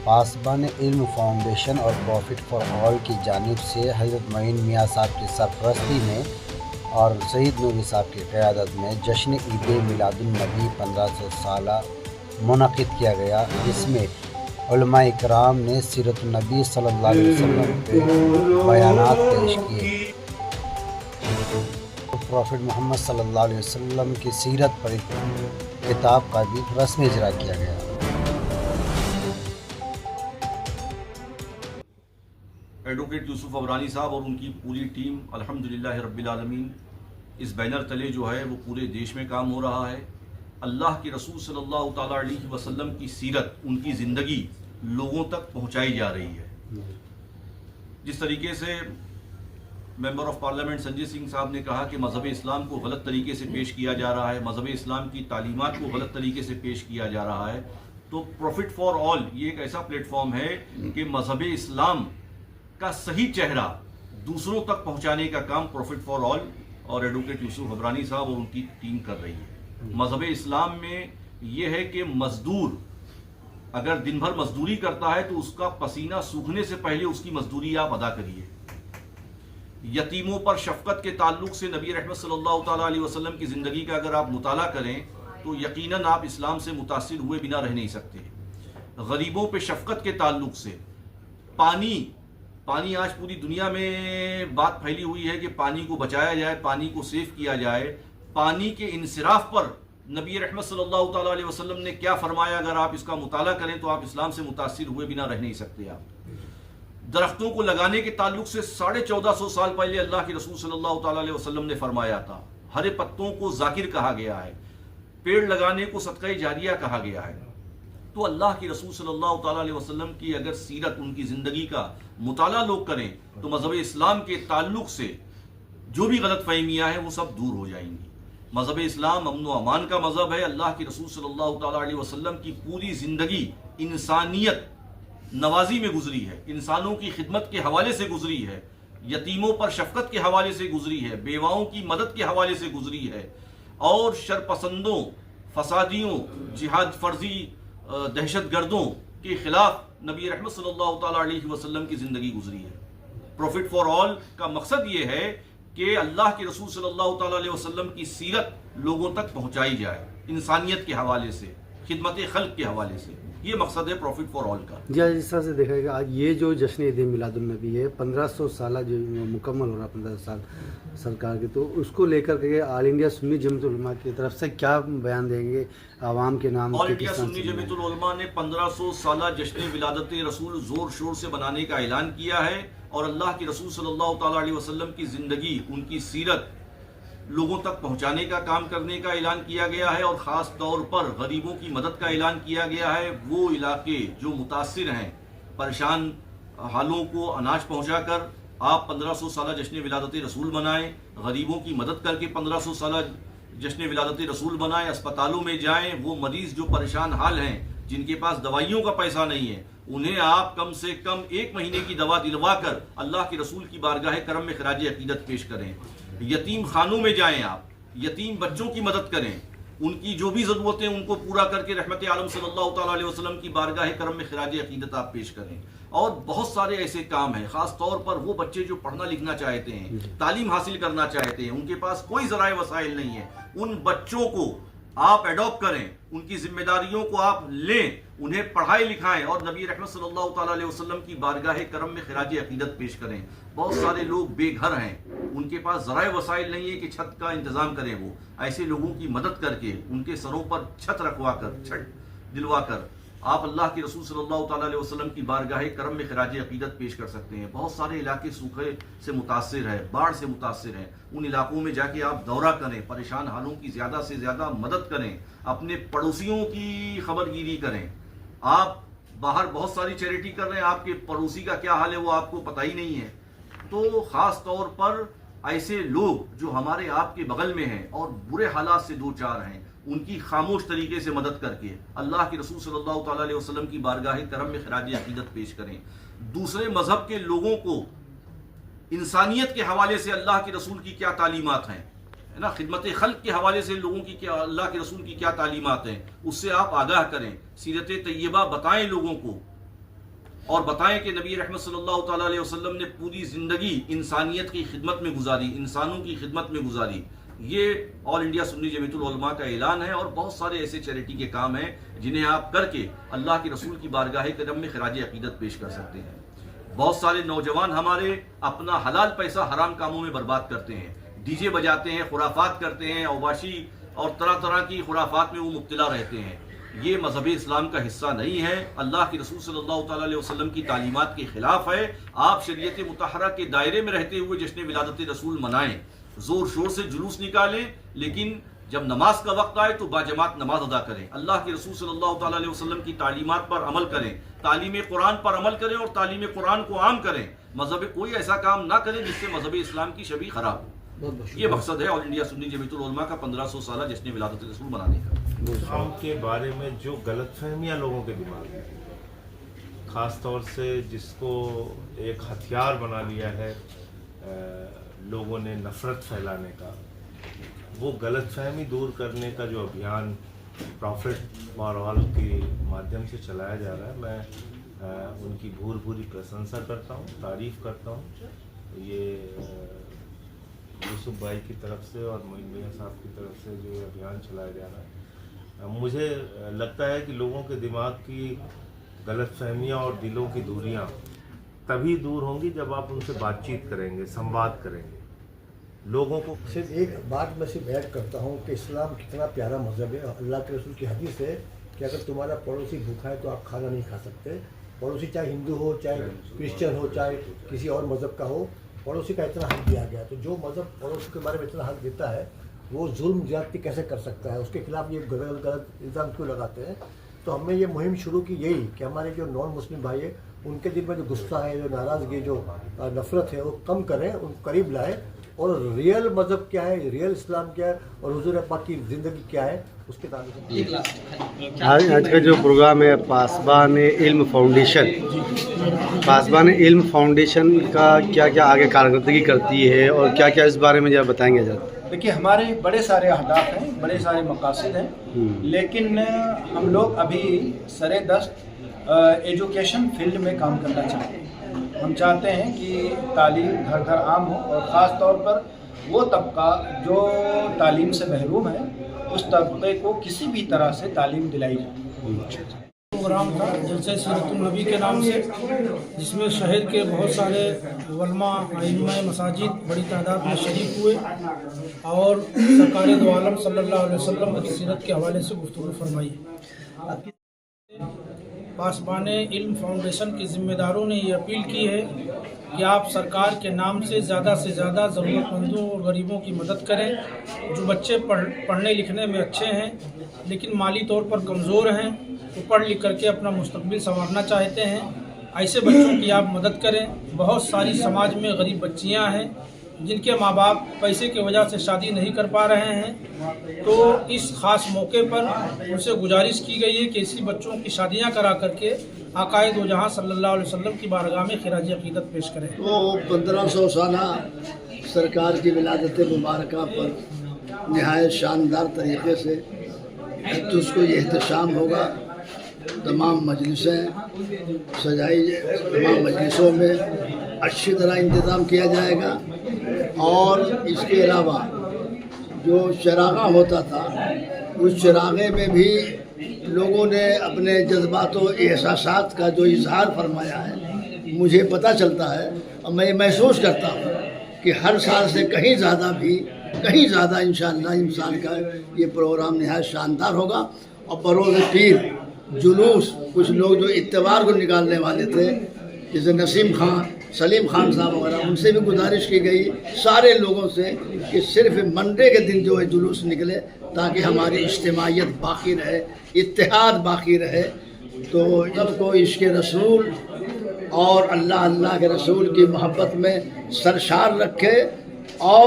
پاسبان علم فاؤنڈیشن اور profit for all کی جانب سے حضرت معین میاں صاحب کی سرپرستی میں اور سید نوری صاحب کی قیادت میں جشن عید میلاد النبی 1500 سالہ منعقد کیا گیا، جس میں علماء اکرام نے سیرت النبی صلی اللہ علیہ وسلم کے بیانات پیش کیے۔ پروفٹ محمد صلی اللہ علیہ وسلم کی سیرت پر ایک کتاب کا بھی رسمی اجرا کیا گیا۔ ایڈوکیٹ یوسف عبرانی صاحب اور ان کی پوری ٹیم الحمدللہ رب العالمین اس بینر تلے جو ہے وہ پورے دیش میں کام ہو رہا ہے۔ اللہ کے رسول صلی اللہ تعالیٰ علیہ وسلم کی سیرت، ان کی زندگی لوگوں تک پہنچائی جا رہی ہے۔ جس طریقے سے member of parliament Sanjay Singh صاحب نے کہا کہ مذہب اسلام کو غلط طریقے سے پیش کیا جا رہا ہے، مذہب اسلام کی تعلیمات کو غلط طریقے سے پیش کیا جا رہا ہے، تو پروفٹ فار آل یہ ایک ایسا پلیٹ فارم ہے کہ مذہب اسلام کا صحیح چہرہ دوسروں تک پہنچانے کا کام پروفٹ فار آل اور ایڈوکیٹ یوسف عبرانی صاحب اور ان کی ٹیم کر رہی ہے۔ مذہب اسلام میں یہ ہے کہ مزدور اگر دن بھر مزدوری کرتا ہے تو اس کا پسینہ سوکھنے سے پہلے اس کی مزدوری آپ ادا کریے۔ یتیموں پر شفقت کے تعلق سے نبی رحمت صلی اللہ تعالیٰ علیہ وسلم کی زندگی کا اگر آپ مطالعہ کریں تو یقیناً آپ اسلام سے متاثر ہوئے بنا رہ نہیں سکتے۔ غریبوں پہ شفقت کے تعلق سے پانی آج پوری دنیا میں بات پھیلی ہوئی ہے کہ پانی کو بچایا جائے، پانی کو سیو کیا جائے۔ پانی کے انصراف پر نبی رحمت صلی اللہ تعالیٰ علیہ وسلم نے کیا فرمایا، اگر آپ اس کا مطالعہ کریں تو آپ اسلام سے متاثر ہوئے بنا رہ نہیں سکتے۔ آپ درختوں کو لگانے کے تعلق سے 1450 سال پہلے اللہ کے رسول صلی اللہ تعالیٰ علیہ وسلم نے فرمایا تھا، ہرے پتوں کو ذاکر کہا گیا ہے، پیڑ لگانے کو صدقہ جاریہ کہا گیا ہے۔ تو اللہ کے رسول صلی اللہ تعالیٰ علیہ وسلم کی اگر سیرت، ان کی زندگی کا مطالعہ لوگ کریں تو مذہب اسلام کے تعلق سے جو بھی غلط فہمیاں ہیں وہ سب دور ہو جائیں گی۔ مذہب اسلام امن و امان کا مذہب ہے۔ اللہ کے رسول صلی اللہ تعالیٰ علیہ وسلم کی پوری زندگی انسانیت نوازی میں گزری ہے، انسانوں کی خدمت کے حوالے سے گزری ہے، یتیموں پر شفقت کے حوالے سے گزری ہے، بیواؤں کی مدد کے حوالے سے گزری ہے، اور شرپسندوں، فسادیوں، جہاد فرضی، دہشت گردوں کے خلاف نبی رحمت صلی اللہ تعالیٰ علیہ وسلم کی زندگی گزری ہے۔ پروفٹ فار آل کا مقصد یہ ہے کہ اللہ کے رسول صلی اللہ تعالیٰ علیہ وسلم کی سیرت لوگوں تک پہنچائی جائے، انسانیت کے حوالے سے، خدمت خلق کے حوالے سے۔ یہ مقصد ہے پروفٹ فار آل کا۔ جی آج اس طرح سے دیکھا گیا، آج یہ جو جشن عید میلاد النبی ہے 1500 سالہ جو مکمل ہو رہا ہے 15 سال سرکار کے، تو اس کو لے کر کے آل انڈیا سنی جمعیت العلماء کی طرف سے کیا بیان دیں گے عوام کے نام؟ آل انڈیا سنی جمعیت العلماء نے 1500 سالہ جشن ولادت رسول زور شور سے بنانے کا اعلان کیا ہے، اور اللہ کے رسول صلی اللہ تعالیٰ علیہ وسلم کی زندگی، ان کی سیرت لوگوں تک پہنچانے کا کام کرنے کا اعلان کیا گیا ہے، اور خاص طور پر غریبوں کی مدد کا اعلان کیا گیا ہے۔ وہ علاقے جو متاثر ہیں، پریشان حالوں کو اناج پہنچا کر آپ 1500 سالہ جشن ولادت رسول منائیں، غریبوں کی مدد کر کے 1500 سالہ جشن ولادت رسول بنائیں، اسپتالوں میں جائیں، وہ مریض جو پریشان حال ہیں، جن کے پاس دوائیوں کا پیسہ نہیں ہے، انہیں آپ کم سے کم 1 مہینے کی دوا دلوا کر اللہ کے رسول کی بارگاہ کرم میں خراج عقیدت پیش کریں۔ یتیم خانوں میں جائیں، آپ یتیم بچوں کی مدد کریں، ان کی جو بھی ضرورتیں ان کو پورا کر کے رحمت عالم صلی اللہ تعالیٰ علیہ وسلم کی بارگاہ کرم میں خراج عقیدت آپ پیش کریں۔ اور بہت سارے ایسے کام ہیں، خاص طور پر وہ بچے جو پڑھنا لکھنا چاہتے ہیں، تعلیم حاصل کرنا چاہتے ہیں، ان کے پاس کوئی ذرائع وسائل نہیں ہے، ان بچوں کو آپ ایڈاپٹ کریں، ان کی ذمہ داریوں کو آپ لیں، انہیں پڑھائیں لکھائیں، اور نبی رحمت صلی اللہ تعالیٰ علیہ وسلم کی بارگاہ کرم میں خراج عقیدت پیش کریں۔ بہت سارے لوگ بے گھر ہیں، ان کے پاس ذرائع وسائل نہیں ہے کہ چھت کا انتظام کریں، وہ ایسے لوگوں کی مدد کر کے ان کے سروں پر چھت رکھوا کر، چھت دلوا کر آپ اللہ کے رسول صلی اللہ تعالیٰ علیہ وسلم کی بارگاہ کرم میں خراج عقیدت پیش کر سکتے ہیں۔ بہت سارے علاقے سوکھے سے متاثر ہیں، باڑھ سے متاثر ہیں، ان علاقوں میں جا کے آپ دورہ کریں، پریشان حالوں کی زیادہ سے زیادہ مدد کریں، اپنے پڑوسیوں کی خبر گیری کریں۔ آپ باہر بہت ساری چیریٹی کر رہے ہیں، آپ کے پڑوسی کا کیا حال ہے وہ آپ کو پتہ ہی نہیں ہے۔ تو خاص طور پر ایسے لوگ جو ہمارے آپ کے بغل میں ہیں اور برے حالات سے دو چار ہیں، ان کی خاموش طریقے سے مدد کر کے اللہ کے رسول صلی اللہ تعالیٰ علیہ وسلم کی بارگاہ کرم میں خراج عقیدت پیش کریں۔ دوسرے مذہب کے لوگوں کو انسانیت کے حوالے سے اللہ کے رسول کی کیا تعلیمات ہیں، ہے نا، خدمت خلق کے حوالے سے لوگوں کی کیا، اللہ کے رسول کی کیا تعلیمات ہیں، اس سے آپ آگاہ کریں، سیرت طیبہ بتائیں لوگوں کو، اور بتائیں کہ نبی رحمت صلی اللہ تعالیٰ علیہ وسلم نے پوری زندگی انسانیت کی خدمت میں گزاری، انسانوں کی خدمت میں گزاری۔ یہ آل انڈیا سنی جمعیت العلماء کا اعلان ہے، اور بہت سارے ایسے چیریٹی کے کام ہیں جنہیں آپ کر کے اللہ کے رسول کی بارگاہ کرم میں خراج عقیدت پیش کر سکتے ہیں۔ بہت سارے نوجوان ہمارے اپنا حلال پیسہ حرام کاموں میں برباد کرتے ہیں، ڈی جے بجاتے ہیں، خرافات کرتے ہیں، اوباشی اور طرح طرح کی خرافات میں وہ مبتلا رہتے ہیں۔ یہ مذہب اسلام کا حصہ نہیں ہے، اللہ کے رسول صلی اللہ تعالیٰ علیہ وسلم کی تعلیمات کے خلاف ہے۔ آپ شریعت مطہرہ کے دائرے میں رہتے ہوئے جشن ولادت رسول منائیں، زور شور سے جلوس نکالیں، لیکن جب نماز کا وقت آئے تو باجماعت نماز ادا کریں، اللہ کے رسول صلی اللہ تعالیٰ علیہ وسلم کی تعلیمات پر عمل کریں، تعلیم قرآن پر عمل کریں اور تعلیم قرآن کو عام کریں۔ مذہب کوئی ایسا کام نہ کریں جس سے مذہب اسلام کی شبیہ خراب ہو۔ یہ مقصد ہے آل انڈیا سنی جمعیت العلماء کا 1500 سالہ جشن ولادت رسول منانے کا۔ اسلام کے بارے میں جو غلط فہمیاں لوگوں کے دماغ میں، خاص طور سے جس کو ایک ہتھیار بنا لیا ہے لوگوں نے نفرت پھیلانے کا، وہ غلط فہمی دور کرنے کا جو ابھیان پروفٹ ماروال کے مادھیم سے چلایا جا رہا ہے، میں ان کی بھوری پرشنسا کرتا ہوں، تعریف کرتا ہوں۔ یہ یوسف بھائی کی طرف سے اور معین میاں صاحب کی طرف سے جو ابھیان چلایا جا رہا ہے، مجھے لگتا ہے کہ لوگوں کے دماغ کی غلط فہمیاں اور دلوں کی دوریاں تبھی دور ہوں گی جب آپ ان سے بات چیت کریں گے، سمواد کریں گے۔ لوگوں کو صرف ایک بات میں صرف ایڈ کرتا ہوں کہ اسلام کتنا پیارا مذہب ہے۔ اللہ کے رسول کی حدیث ہے کہ اگر تمہارا پڑوسی بھوکا ہے تو آپ کھانا نہیں کھا سکتے۔ پڑوسی چاہے ہندو ہو، چاہے کرسچن ہو، چاہے کسی اور مذہب کا ہو، پڑوسی کا اتنا حق دیا گیا۔ تو جو مذہب پڑوسی کے بارے میں اتنا حق دیتا ہے وہ ظلم زیادتی کیسے کر سکتا ہے؟ اس کے خلاف یہ غلط الزام کیوں لگاتے ہیں؟ تو ہم نے یہ مہم شروع کی یہی کہ ہمارے جو نان مسلم بھائی ہیں ان کے دل میں جو غصہ ہے، جو ناراضگی، جو نفرت ہے، وہ کم کریں، ان کو قریب لائیں، اور ریئل مذہب کیا ہے، ریئل اسلام کیا ہے، اور حضور پاک کی زندگی کیا ہے اس کے تعلق سے۔ آج کا جو پروگرام ہے پاسبان علم فاؤنڈیشن، پاسبان علم فاؤنڈیشن کا کیا کیا آگے کارکردگی کرتی ہے اور کیا کیا اس بارے میں ذرا بتائیں گے ذرا؟ دیکھیے، ہمارے بڑے سارے اہداف ہیں، بڑے سارے مقاصد ہیں، لیکن ہم لوگ ابھی سر دست ایجوکیشن فیلڈ میں کام کرنا چاہتے ہیں۔ ہم چاہتے ہیں کہ تعلیم گھر گھر عام ہو، اور خاص طور پر وہ طبقہ جو تعلیم سے محروم ہے اس طبقے کو کسی بھی طرح سے تعلیم دلائی جائے۔ پروگرام تھا جلسہ سیرت النبی کے نام سے، جس میں شہر کے بہت سارے علماء، ائمہ مساجد بڑی تعداد میں شریک ہوئے اور سرکار دو عالم صلی اللہ علیہ وسلم کی سیرت کے حوالے سے گفتگو فرمائی۔ پاسبان علم فاؤنڈیشن کے ذمہ داروں نے یہ اپیل کی ہے کہ آپ سرکار کے نام سے زیادہ ضرورت مندوں اور غریبوں کی مدد کریں۔ جو بچے پڑھنے لکھنے میں اچھے ہیں لیکن مالی طور پر کمزور ہیں، وہ پڑھ لکھ کر کے اپنا مستقبل سنوارنا چاہتے ہیں، ایسے بچوں کی آپ مدد کریں۔ بہت ساری سماج میں غریب بچیاں ہیں جن کے ماں باپ پیسے کی وجہ سے شادی نہیں کر پا رہے ہیں، تو اس خاص موقع پر ان سے گزارش کی گئی ہے کہ اسی بچوں کی شادیاں کرا کر کے آقا دو جہاں صلی اللہ علیہ وسلم کی بارگاہ میں خراج عقیدت پیش کریں۔ وہ 1500 سالہ سرکار کی ولادت مبارکہ پر نہایت شاندار طریقے سے اس کو یہ احتشام ہوگا۔ تمام مجلسیں سجائی، تمام مجلسوں میں اچھی طرح انتظام کیا جائے گا، اور اس کے علاوہ جو چراغاں ہوتا تھا اس چراغے میں بھی لوگوں نے اپنے جذبات و احساسات کا جو اظہار فرمایا ہے، مجھے پتہ چلتا ہے اور میں محسوس کرتا ہوں کہ ہر سال سے کہیں زیادہ انشاءاللہ انسان کا یہ پروگرام نہایت شاندار ہوگا۔ اور بروز پیر جلوس کچھ لوگ جو اتوار کو نکالنے والے تھے، جیسے نسیم خان، سلیم خان صاحب وغیرہ، ان سے بھی گزارش کی گئی سارے لوگوں سے کہ صرف منڈے کے دن جو ہے جلوس نکلے تاکہ ہماری اجتماعیت باقی رہے، اتحاد باقی رہے۔ تو سب کو عشق رسول اور اللہ کے رسول کی محبت میں سرشار رکھے، اور